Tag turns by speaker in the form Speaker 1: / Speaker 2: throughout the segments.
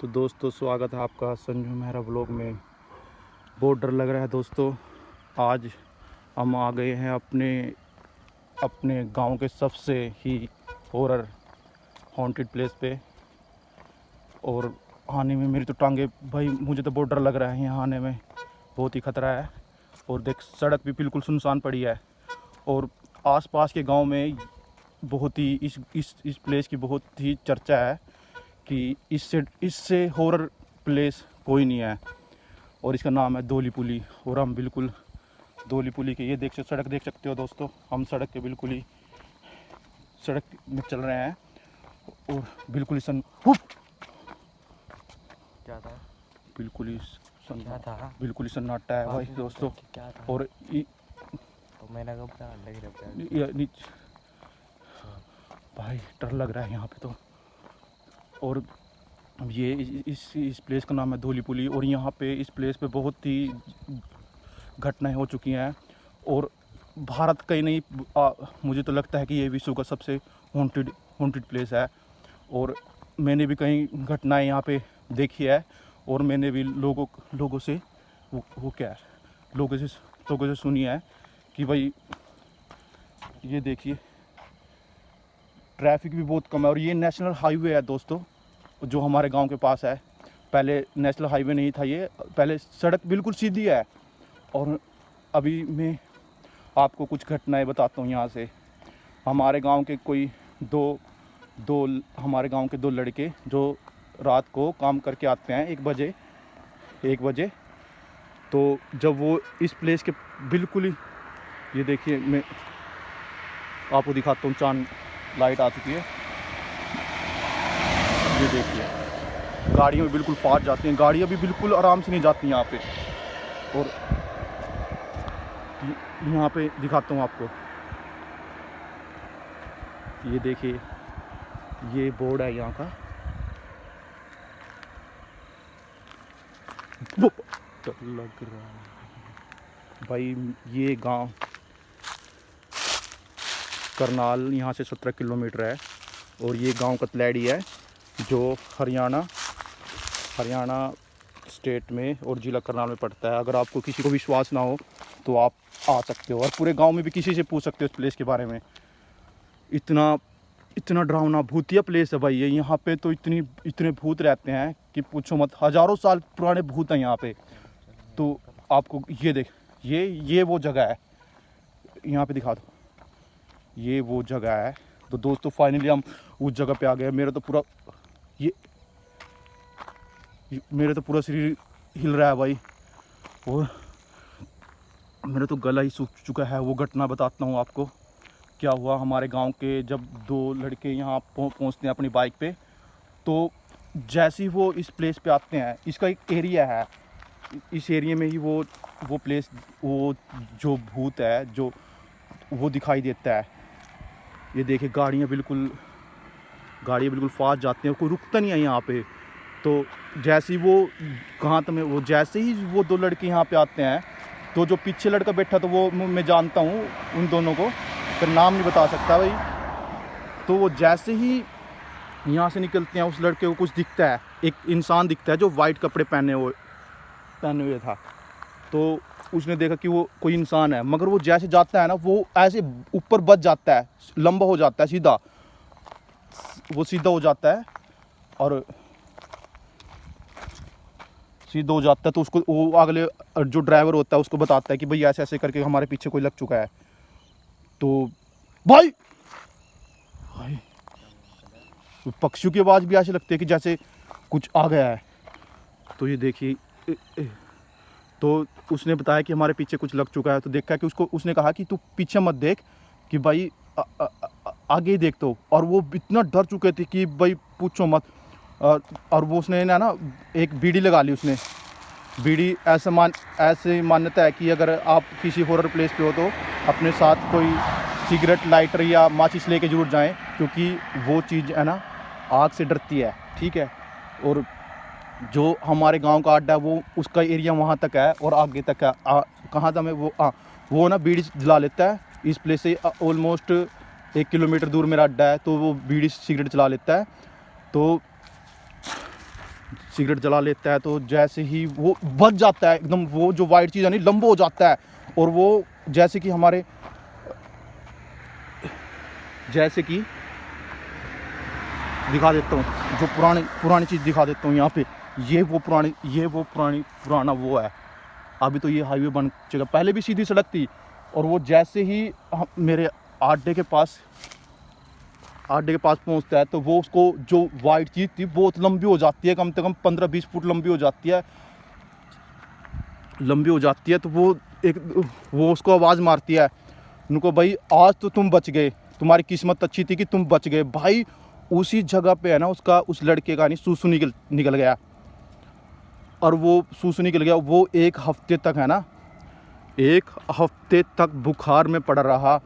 Speaker 1: तो दोस्तों स्वागत है आपका संजू मेहरा व्लॉग में। बहुत डर लग रहा है दोस्तों। आज हम आ गए हैं अपने गांव के सबसे ही हॉरर हॉन्टेड प्लेस पे। और आने में मेरी तो टांगे भाई, मुझे तो बहुत डर लग रहा है यहाँ आने में, बहुत ही ख़तरा है। और देख सड़क भी बिल्कुल सुनसान पड़ी है और आसपास के गांव में बहुत ही इस प्लेस की बहुत ही चर्चा है कि इससे हॉरर प्लेस कोई नहीं है। और इसका नाम है धौली पुली। और हम बिल्कुल धौली पुली के ये सड़क देख सकते हो दोस्तों। हम सड़क के बिल्कुल ही सड़क में चल रहे हैं और बिल्कुल ही बिल्कुल ही सन्नाटा है भाई दोस्तों। और
Speaker 2: तो मैंने कहा लग
Speaker 1: भाई डर लग रहा है यहाँ पे तो। और ये इस प्लेस का नाम है धौली पुली। और यहाँ पे इस प्लेस पे बहुत ही घटनाएं हो चुकी हैं और भारत का ही नहीं, मुझे तो लगता है कि ये विश्व का सबसे हॉन्टेड प्लेस है। और मैंने भी कई घटनाएं यहाँ पे देखी है और मैंने भी लोगों से सुनी है कि भाई ये देखिए ट्रैफिक भी बहुत कम है। और ये नेशनल हाईवे है दोस्तों जो हमारे गांव के पास है। पहले नेशनल हाईवे नहीं था, ये पहले सड़क बिल्कुल सीधी है। और अभी मैं आपको कुछ घटनाएं बताता हूँ यहाँ से। हमारे गांव के कोई हमारे गांव के दो लड़के जो रात को काम करके आते हैं 1 बजे। तो जब वो इस प्लेस के बिल्कुल ही, ये देखिए मैं आपको दिखाता हूँ, चांद लाइट आ चुकी है, ये देखिए गाड़ियाँ भी बिल्कुल फास्ट जाती हैं। गाड़ियाँ भी बिल्कुल आराम से नहीं जाती यहाँ पे। और यहाँ पे दिखाता हूँ आपको, ये देखिए ये बोर्ड है यहाँ का। लग रहा है भाई ये गांव करनाल यहाँ से 17 किलोमीटर है। और ये गांव कतलैड़ी है जो हरियाणा स्टेट में और ज़िला करनाल में पड़ता है। अगर आपको किसी को विश्वास ना हो तो आप आ सकते हो और पूरे गांव में भी किसी से पूछ सकते हो इस प्लेस के बारे में। इतना डरावना भूतिया प्लेस है भाई ये। यहाँ पे तो इतने भूत रहते हैं कि पूछो मत। हज़ारों साल पुराने भूत हैं यहाँ पे। तो आपको ये देख, ये वो जगह है, यहाँ पे दिखा दो, ये वो जगह है। तो दोस्तों फाइनली हम उस जगह पे आ गए। मेरे तो पूरा शरीर हिल रहा है भाई और मेरा तो गला ही सूख चुका है। वो घटना बताता हूँ आपको क्या हुआ। हमारे गांव के जब 2 लड़के यहाँ पहुँचते हैं अपनी बाइक पे, तो जैसे ही वो इस प्लेस पे आते हैं, इसका एक एरिया है, इस एरिया में ही वो प्लेस, वो जो भूत है जो वो दिखाई देता है। ये देखिए गाड़ियाँ बिल्कुल फास्ट जाती हैं, कोई रुकता नहीं है यहाँ पे। तो जैसे ही जैसे ही वो 2 लड़के यहाँ पे आते हैं, तो जो पीछे लड़का बैठा तो वो मैं जानता हूँ उन दोनों को, फिर नाम नहीं बता सकता भाई। तो वो जैसे ही यहाँ से निकलते हैं, उस लड़के को कुछ दिखता है, एक इंसान दिखता है जो वाइट कपड़े पहने हुए था। तो उसने देखा कि वो कोई इंसान है, मगर वो जैसे जाता है ना, वो ऐसे ऊपर बच जाता है, लंबा हो जाता है, सीधा हो जाता है। और सीधा हो जाता है तो उसको वो अगले जो ड्राइवर होता है उसको बताता है कि भाई ऐसे ऐसे करके हमारे पीछे कोई लग चुका है। तो भाई पक्षियों की आवाज़ भी ऐसे लगती है कि जैसे कुछ आ गया है। तो ये देखिए, तो उसने बताया कि हमारे पीछे कुछ लग चुका है। तो देखा कि उसने कहा कि तू पीछे मत देख, कि भाई आगे ही देख। तो और वो इतना डर चुके थे कि भाई पूछो मत। और वो उसने ना एक बीड़ी लगा ली। उसने बीड़ी ऐसे मान्यता है कि अगर आप किसी हॉरर प्लेस पे हो तो अपने साथ कोई सिगरेट लाइटर या माचिस लेके जरूर जाएं, क्योंकि वो चीज़ है ना आग से डरती है, ठीक है। और जो हमारे गांव का अड्डा है वो उसका एरिया वहाँ तक है और आगे तक है। कहाँ था मैं वो ना बीड़ी जला लेता है इस प्लेस से। ऑलमोस्ट 1 किलोमीटर दूर मेरा अड्डा है, तो वो बीड़ी सिगरेट चला लेता है। तो सिगरेट जला लेता है तो जैसे ही वो बच जाता है एकदम, वो जो वाइट चीज़ है नहीं लंबा हो जाता है। और वो जैसे कि हमारे, जैसे कि दिखा देता हूँ, जो पुरानी चीज़ दिखा देता हूँ यहाँ पे। ये वो पुराना वो है। अभी तो ये हाईवे बन चुका, पहले भी सीधी सड़क थी। और वो जैसे ही मेरे अड्डे के पास पहुँचता है तो वो उसको जो वाइट चीज़ थी बहुत लंबी हो जाती है, कम से कम 15-20 फुट लंबी हो जाती है। तो वो उसको आवाज़ मारती है, उनको भाई आज तो तुम बच गए, तुम्हारी किस्मत अच्छी थी कि तुम बच गए। भाई उसी जगह पे है ना उसका, उस लड़के का नहीं सूसू निकल गया। और वो सूसू निकल गया, वो 1 हफ्ते तक है ना, 1 हफ्ते तक बुखार में पड़ रहा।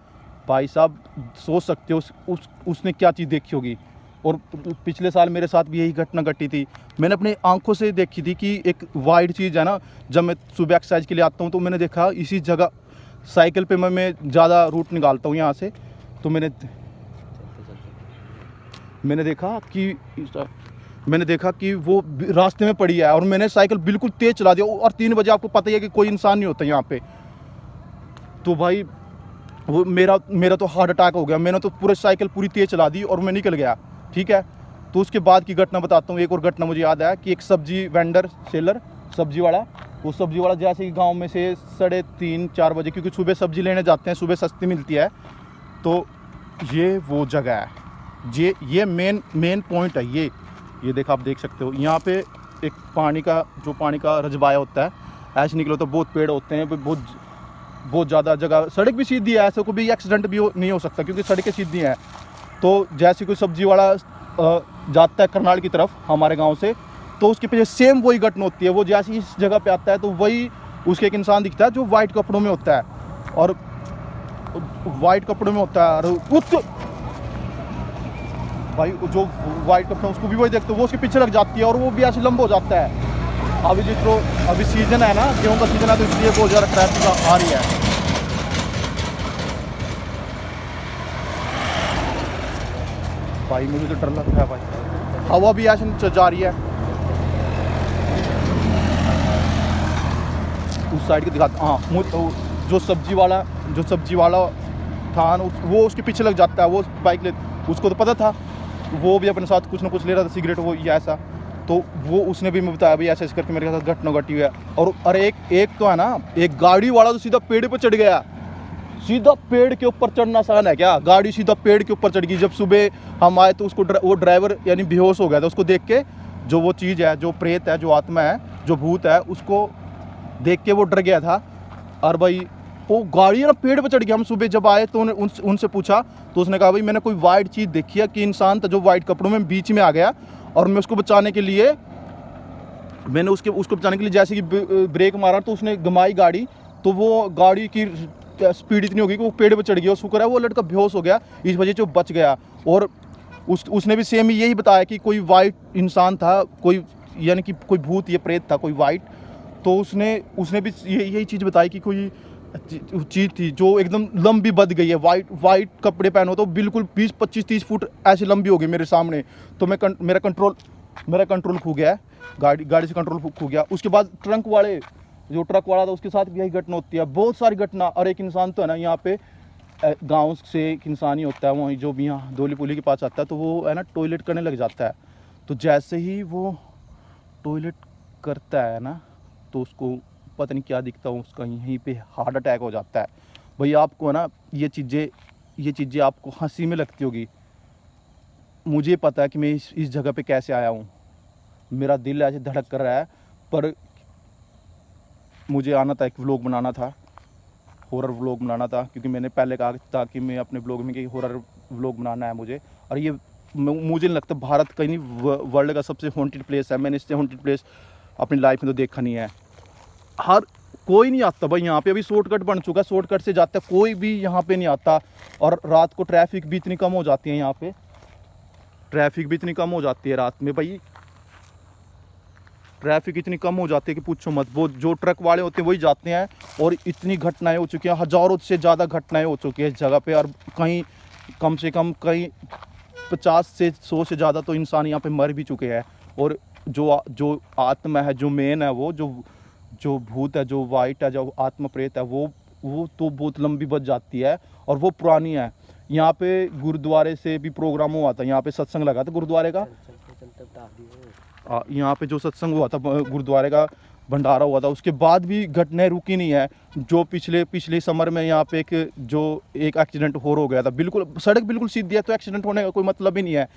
Speaker 1: भाई साहब सोच सकते हो उसने क्या चीज़ देखी होगी। और पिछले साल मेरे साथ भी यही घटना घटी थी। मैंने अपनी आंखों से देखी थी कि एक वाइट चीज़ है ना, जब मैं सुबह एक्सरसाइज के लिए आता हूँ तो मैंने देखा इसी जगह, साइकिल पे मैं ज़्यादा रूट निकालता हूँ यहाँ से, तो मैंने देखा कि वो रास्ते में पड़ी है। और मैंने साइकिल बिल्कुल तेज़ चला दिया। और 3 बजे आपको पता ही है कि कोई इंसान नहीं होता यहाँ पे। तो भाई वो मेरा तो हार्ट अटैक हो गया। मैंने तो पूरी साइकिल पूरी तेज़ चला दी और मैं निकल गया, ठीक है। तो उसके बाद की घटना बताता हूँ। एक और घटना मुझे याद आया कि एक सब्जी वेंडर, सेलर, सब्जी वाला जैसे कि गांव में से 3:30-4 बजे, क्योंकि सुबह सब्जी लेने जाते हैं, सुबह सस्ती मिलती है। तो ये वो जगह है, ये मेन पॉइंट है। ये देखो, आप देख सकते हो यहाँ पे एक पानी का रजबाया होता है। ऐसे निकलो तो बहुत पेड़ होते हैं, बहुत ज़्यादा जगह। सड़क भी सीधी है, ऐसे कोई भी एक्सीडेंट भी नहीं हो सकता क्योंकि सड़कें सीधी हैं। तो जैसे कोई सब्जी वाला जाता है करनाल की तरफ हमारे गांव से, तो उसके पीछे सेम वही घटना होती है। वो जैसे इस जगह पे आता है तो वही उसके एक इंसान दिखता है जो वाइट कपड़ों में होता है। और भाई जो वाइट कपड़े उसको भी वही देखते, वो उसके पीछे लग जाती है और वो भी ऐसे लंबा हो जाता है। अभी सीजन है ना, गेहूं का सीजन है, तो इसलिए बहुत ज़्यादा ट्रैफिक आ रही है। भाई मुझे तो डर लग रहा है भाई, हवा भी ऐसे जा रही है। उस साइड के दिखाता, हाँ, जो सब्जी वाला था वो उसके पीछे लग जाता है। वो बाइक ले, उसको तो पता था, वो भी अपने साथ कुछ ना कुछ ले रहा था, सिगरेट वो या ऐसा। तो वो उसने भी मुझे बताया भाई ऐसे करके मेरे साथ घटना घटी हुई है। और एक तो है ना, एक गाड़ी वाला तो सीधा पेड़ पे चढ़ गया। सीधा पेड़ के ऊपर चढ़ना आसान है क्या? गाड़ी सीधा पेड़ के ऊपर चढ़ गई। जब सुबह हम आए तो उसको वो ड्राइवर यानी बेहोश हो गया था। उसको देख के जो वो चीज़ है, जो प्रेत है, जो आत्मा है, जो भूत है, उसको देख के वो डर गया था। और भाई वो गाड़ी ना पेड़ पे चढ़ गया। हम सुबह जब आए तो उनसे पूछा तो उसने कहा भाई मैंने कोई वाइट चीज़ देखी है कि इंसान था जो वाइट कपड़ों में बीच में आ गया। और मैं उसको बचाने के लिए जैसे कि ब्रेक मारा तो उसने घुमाई गाड़ी, तो वो गाड़ी की स्पीड इतनी हो गई कि वो पेड़ पे चढ़ गया। शुक्र है वो लड़का बेहोश हो गया, इस वजह से वो बच गया। और उसने भी सेम यही बताया कि कोई वाइट इंसान था, कोई यानी कि कोई भूत या प्रेत था, कोई वाइट। तो उसने भी यही चीज़ बताई कि कोई चीज़ थी जो एकदम लंबी बद गई है। वाइट कपड़े पहनो तो बिल्कुल 20-25-30 फुट ऐसी लंबी हो गई मेरे सामने। तो मेरा कंट्रोल खो गया है, गाड़ी से कंट्रोल खो गया। उसके बाद ट्रक वाला था उसके साथ भी यही घटना होती है, बहुत सारी घटना। और एक इंसान तो है ना यहाँ पे गांव से एक इंसान ही होता है, वहीं जो भी यहाँ धोली पुली के पास आता है, तो वो है ना टॉयलेट करने लग जाता है। तो जैसे ही वो टॉयलेट करता है ना, तो उसको पता नहीं क्या दिखता है, उसका यहीं पे हार्ट अटैक हो जाता है। भाई आपको है ना ये चीज़ें आपको हंसी में लगती होगी। मुझे पता है कि मैं इस जगह पे कैसे आया हूँ, मेरा दिल ऐसे धड़क कर रहा है। पर मुझे आना था, एक व्लॉग बनाना था, हॉरर व्लॉग बनाना था, क्योंकि मैंने पहले कहा था कि मैं अपने व्लॉग में कि हॉरर व्लॉग बनाना है मुझे। और ये मुझे नहीं लगता भारत का नहीं वर्ल्ड का सबसे हॉन्टेड प्लेस है। मैंने इससे हॉन्टेड प्लेस अपनी लाइफ में तो देखा नहीं है। हर कोई नहीं आता भाई यहाँ पे। अभी शॉर्टकट बन चुका है, शॉर्टकट से जाता है, कोई भी यहाँ पे नहीं आता। और रात को ट्रैफिक भी इतनी कम हो जाती है यहाँ पे, ट्रैफिक भी इतनी कम हो जाती है रात में भाई, ट्रैफिक इतनी कम हो जाती है कि पूछो मत। वो जो ट्रक वाले होते हैं वही जाते हैं। और इतनी घटनाएं हो चुकी हैं, हज़ारों से ज़्यादा घटनाएं हो चुकी है इस जगह पे। और कहीं कम से कम 50 से 100 से ज़्यादा तो इंसान यहाँ पे मर भी चुके हैं। और जो आत्मा है, जो मेन है, वो जो भूत है, जो वाइट है, जो आत्मा प्रेत है, वो तो बहुत लंबी बच जाती है और वो पुरानी है। यहाँ पे गुरुद्वारे से भी प्रोग्राम हुआ था, यहाँ पे सत्संग लगा था गुरुद्वारे का। यहाँ पे जो सत्संग हुआ था गुरुद्वारे का, भंडारा हुआ था, उसके बाद भी घटनाएं रुकी नहीं है। जो पिछले समर में यहाँ पे एक एक्सीडेंट हो गया था। बिल्कुल सड़क बिल्कुल सीधी है तो एक्सीडेंट होने का कोई मतलब ही नहीं है,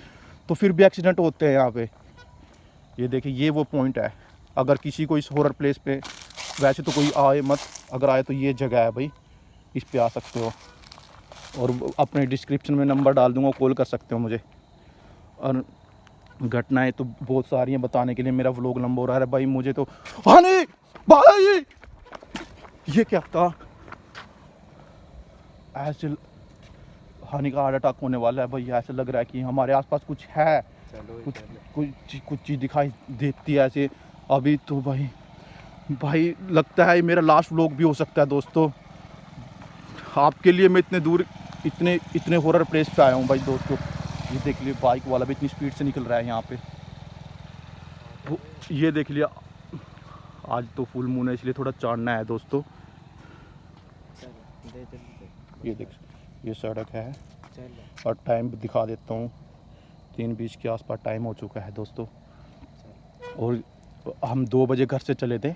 Speaker 1: तो फिर भी एक्सीडेंट होते हैं यहाँ पे। ये देखिए, ये वो पॉइंट है। अगर किसी को इस हॉरर प्लेस पे, वैसे तो कोई आए मत, अगर आए तो ये जगह है भाई, इस पे आ सकते हो। और अपने डिस्क्रिप्शन में नंबर डाल दूँगा, कॉल कर सकते हो मुझे। और घटनाएं तो बहुत सारी हैं बताने के लिए, मेरा व्लॉग लंबा हो रहा है भाई। मुझे तो हानि भाई, ये क्या था? ऐसे हानि का हार्ट अटैक होने वाला है भाई। ऐसे लग रहा है कि हमारे आसपास कुछ है, कुछ चीज़ दिखाई देती है ऐसे। अभी तो भाई लगता है मेरा लास्ट व्लॉग भी हो सकता है दोस्तों। आपके लिए मैं इतने दूर इतने हॉरर प्लेस पे आया हूँ भाई दोस्तों। ये देख लिया, बाइक वाला भी इतनी स्पीड से निकल रहा है यहाँ पे। तो ये देख लिया, आज तो फुल मून है इसलिए थोड़ा चढ़ना है दोस्तों। ये देख, ये सड़क है और टाइम दिखा देता हूँ, 3:20 के आसपास टाइम हो चुका है दोस्तों। और हम 2 बजे घर से चले थे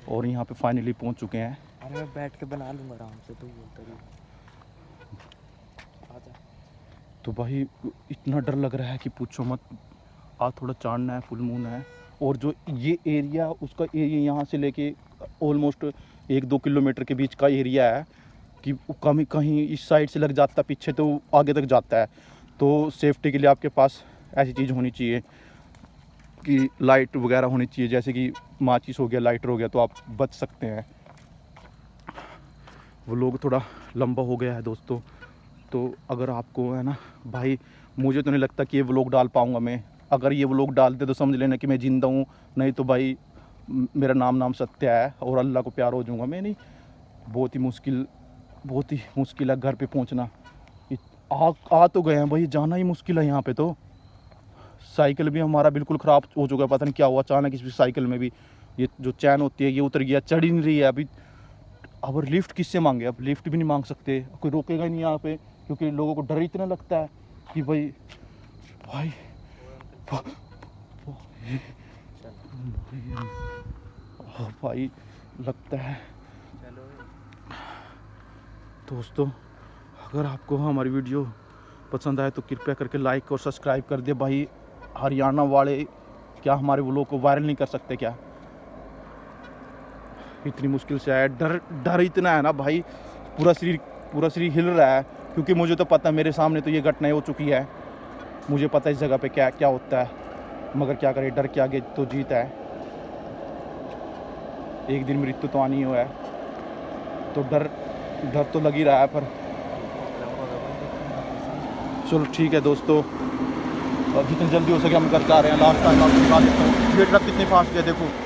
Speaker 1: और यहाँ पे फाइनली पहुँच चुके हैं।
Speaker 2: अरे मैं बैठ के बना लूँगा आराम से, तो बोलता रही।
Speaker 1: तो भाई इतना डर लग रहा है कि पूछो मत। आज थोड़ा चांदना है, फुल मून है। और जो ये एरिया, उसका एरिया यहाँ से लेके ऑलमोस्ट 1-2 किलोमीटर के बीच का एरिया है कि कहीं इस साइड से लग जाता पीछे तो आगे तक जाता है। तो सेफ्टी के लिए आपके पास ऐसी चीज़ होनी चाहिए कि लाइट वगैरह होनी चाहिए, जैसे कि माचिस हो गया, लाइटर हो गया, तो आप बच सकते हैं। वो लोग थोड़ा लंबा हो गया है दोस्तों, तो अगर आपको है ना भाई, मुझे तो नहीं लगता कि ये व्लॉग डाल पाऊँगा मैं। अगर ये व्लॉग डालते तो समझ लेना कि मैं ज़िंदा हूँ, नहीं तो भाई मेरा नाम सत्य है और अल्लाह को प्यार हो जाऊँगा मैं। नहीं, बहुत ही मुश्किल है घर पे पहुँचना। आ तो गए हैं भाई, जाना ही मुश्किल है यहाँ पे। तो साइकिल भी हमारा बिल्कुल ख़राब हो चुका है, पता नहीं क्या हुआ अचानक। इस साइकिल में भी ये जो चैन होती है ये उतर गया, चढ़ ही नहीं रही है अभी। अब लिफ्ट किससे मांगे? अब लिफ्ट भी नहीं मांग सकते, कोई रोकेगा ही नहीं यहाँ पे, क्योंकि लोगों को डर इतना लगता है कि भाई भाई लगता है। दोस्तों, अगर आपको हमारी वीडियो पसंद आए तो कृपया करके लाइक और सब्सक्राइब कर दे भाई। हरियाणा वाले क्या हमारे व्लॉग को वायरल नहीं कर सकते क्या? इतनी मुश्किल से आया। डर इतना है ना भाई, पूरा शरीर हिल रहा है, क्योंकि मुझे तो पता है मेरे सामने तो ये घटनाएं हो चुकी है। मुझे पता है इस जगह पे क्या क्या होता है, मगर क्या करें, डर के आगे तो जीत है। एक दिन मृत्यु तो आनी हुआ है, तो डर तो लग ही रहा है। पर चलो ठीक है दोस्तों, जितनी जल्दी हो सके हम घर जा रहे हैं। लास्ट टाइम आपको बता देता हूँ, ये ट्रक कितनी फास्ट है देखो।